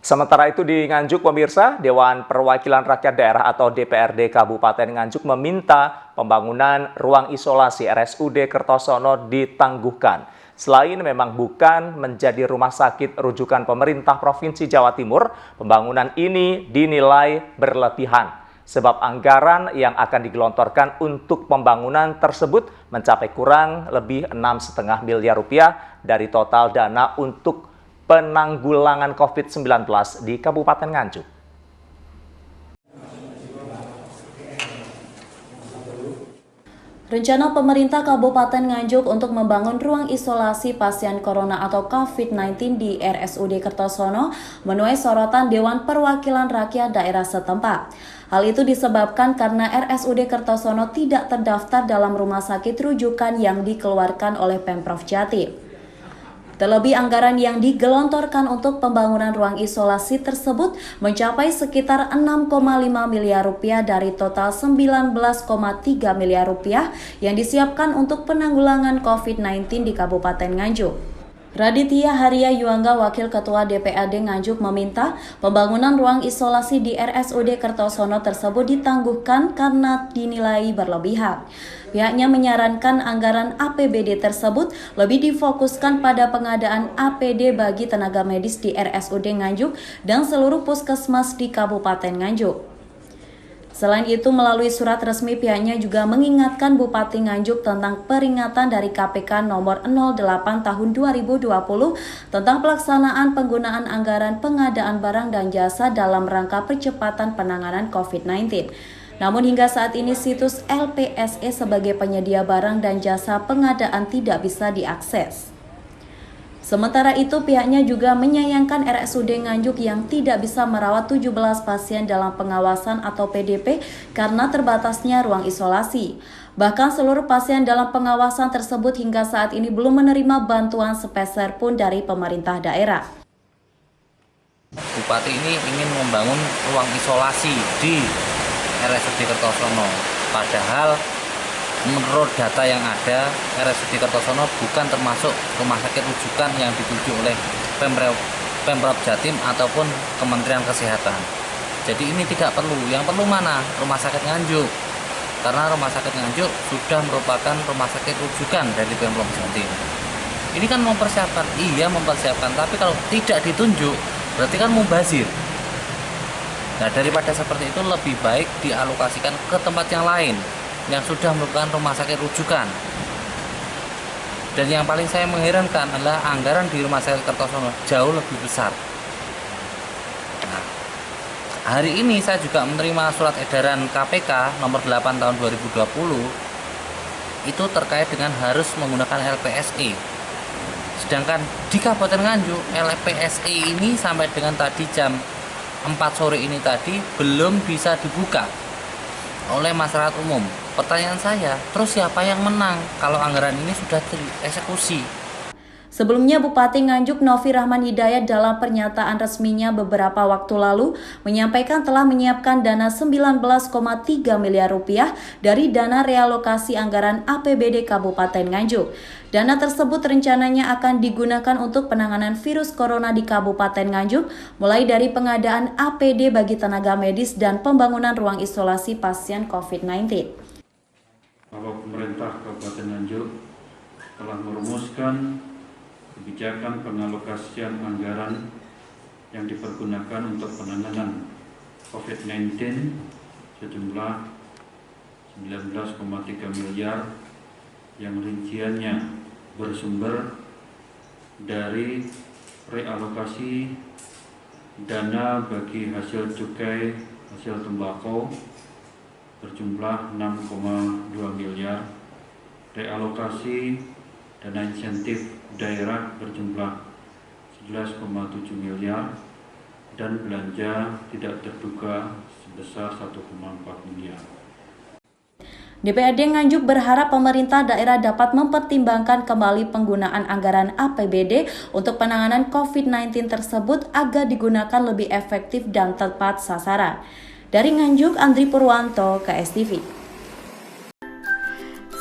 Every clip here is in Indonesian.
Sementara itu di Nganjuk, pemirsa, Dewan Perwakilan Rakyat Daerah atau DPRD Kabupaten Nganjuk meminta pembangunan ruang isolasi RSUD Kertosono ditangguhkan. Selain memang bukan menjadi rumah sakit rujukan pemerintah Provinsi Jawa Timur, pembangunan ini dinilai berlebihan. Sebab anggaran yang akan digelontorkan untuk pembangunan tersebut mencapai kurang lebih 6,5 miliar rupiah dari total dana untuk penanggulangan COVID-19 di Kabupaten Nganjuk. Rencana pemerintah Kabupaten Nganjuk untuk membangun ruang isolasi pasien corona atau COVID-19 di RSUD Kertosono menuai sorotan Dewan Perwakilan Rakyat Daerah setempat. Hal itu disebabkan karena RSUD Kertosono tidak terdaftar dalam rumah sakit rujukan yang dikeluarkan oleh Pemprov Jatim. Terlebih anggaran yang digelontorkan untuk pembangunan ruang isolasi tersebut mencapai sekitar 6,5 miliar rupiah dari total 19,3 miliar rupiah yang disiapkan untuk penanggulangan COVID-19 di Kabupaten Nganjuk. Raditya Haria Yuangga, Wakil Ketua DPRD Nganjuk, meminta pembangunan ruang isolasi di RSUD Kertosono tersebut ditangguhkan karena dinilai berlebihan. Pihaknya menyarankan anggaran APBD tersebut lebih difokuskan pada pengadaan APD bagi tenaga medis di RSUD Nganjuk dan seluruh puskesmas di Kabupaten Nganjuk. Selain itu, melalui surat resmi pihaknya juga mengingatkan Bupati Nganjuk tentang peringatan dari KPK nomor 08 tahun 2020 tentang pelaksanaan penggunaan anggaran pengadaan barang dan jasa dalam rangka percepatan penanganan COVID-19. Namun hingga saat ini situs LPSE sebagai penyedia barang dan jasa pengadaan tidak bisa diakses. Sementara itu, pihaknya juga menyayangkan RSUD Nganjuk yang tidak bisa merawat 17 pasien dalam pengawasan atau PDP karena terbatasnya ruang isolasi. Bahkan seluruh pasien dalam pengawasan tersebut hingga saat ini belum menerima bantuan sepeser pun dari pemerintah daerah. Bupati ini ingin membangun ruang isolasi di RSUD Kertosono, padahal menurut data yang ada, RSUD Kertosono bukan termasuk rumah sakit rujukan yang dituju oleh Pemprov Jatim ataupun Kementerian Kesehatan. Jadi ini tidak perlu. Yang perlu mana? Rumah sakit Nganjuk. Karena rumah sakit Nganjuk sudah merupakan rumah sakit rujukan dari Pemprov Jatim. Ini kan mempersiapkan, iya mempersiapkan, tapi kalau tidak ditunjuk, berarti kan mubazir. Nah, daripada seperti itu lebih baik dialokasikan ke tempat yang lain yang sudah merupakan rumah sakit rujukan. Dan yang paling saya mengherankan adalah anggaran di rumah sakit Kertosono jauh lebih besar. Nah, hari ini saya juga menerima surat edaran KPK nomor 8 tahun 2020 itu terkait dengan harus menggunakan LPSE. Sedangkan di Kabupaten Nganjuk LPSE ini sampai dengan tadi jam 4 sore ini tadi belum bisa dibuka oleh masyarakat umum. Pertanyaan saya, terus siapa yang menang kalau anggaran ini sudah dieksekusi? Sebelumnya, Bupati Nganjuk Novi Rahman Hidayat dalam pernyataan resminya beberapa waktu lalu menyampaikan telah menyiapkan dana 19,3 miliar rupiah dari dana realokasi anggaran APBD Kabupaten Nganjuk. Dana tersebut rencananya akan digunakan untuk penanganan virus corona di Kabupaten Nganjuk, mulai dari pengadaan APD bagi tenaga medis dan pembangunan ruang isolasi pasien COVID-19. Bahwa pemerintah Kabupaten Nganjuk telah merumuskan kebijakan pengalokasian anggaran yang dipergunakan untuk penanganan COVID-19 sejumlah 19,3 miliar yang rinciannya bersumber dari realokasi dana bagi hasil cukai hasil tembakau berjumlah 6,2 miliar, realokasi dana insentif daerah berjumlah 11,7 miliar, dan belanja tidak terduga sebesar 1,4 miliar. DPRD Nganjuk berharap pemerintah daerah dapat mempertimbangkan kembali penggunaan anggaran APBD untuk penanganan COVID-19 tersebut agar digunakan lebih efektif dan tepat sasaran. Dari Nganjuk, Andri Purwanto, KSTV.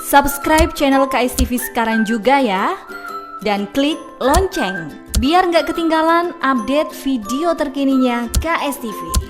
Subscribe channel KSTV sekarang juga ya, dan klik lonceng Biar nggak ketinggalan update video terkininya KSTV.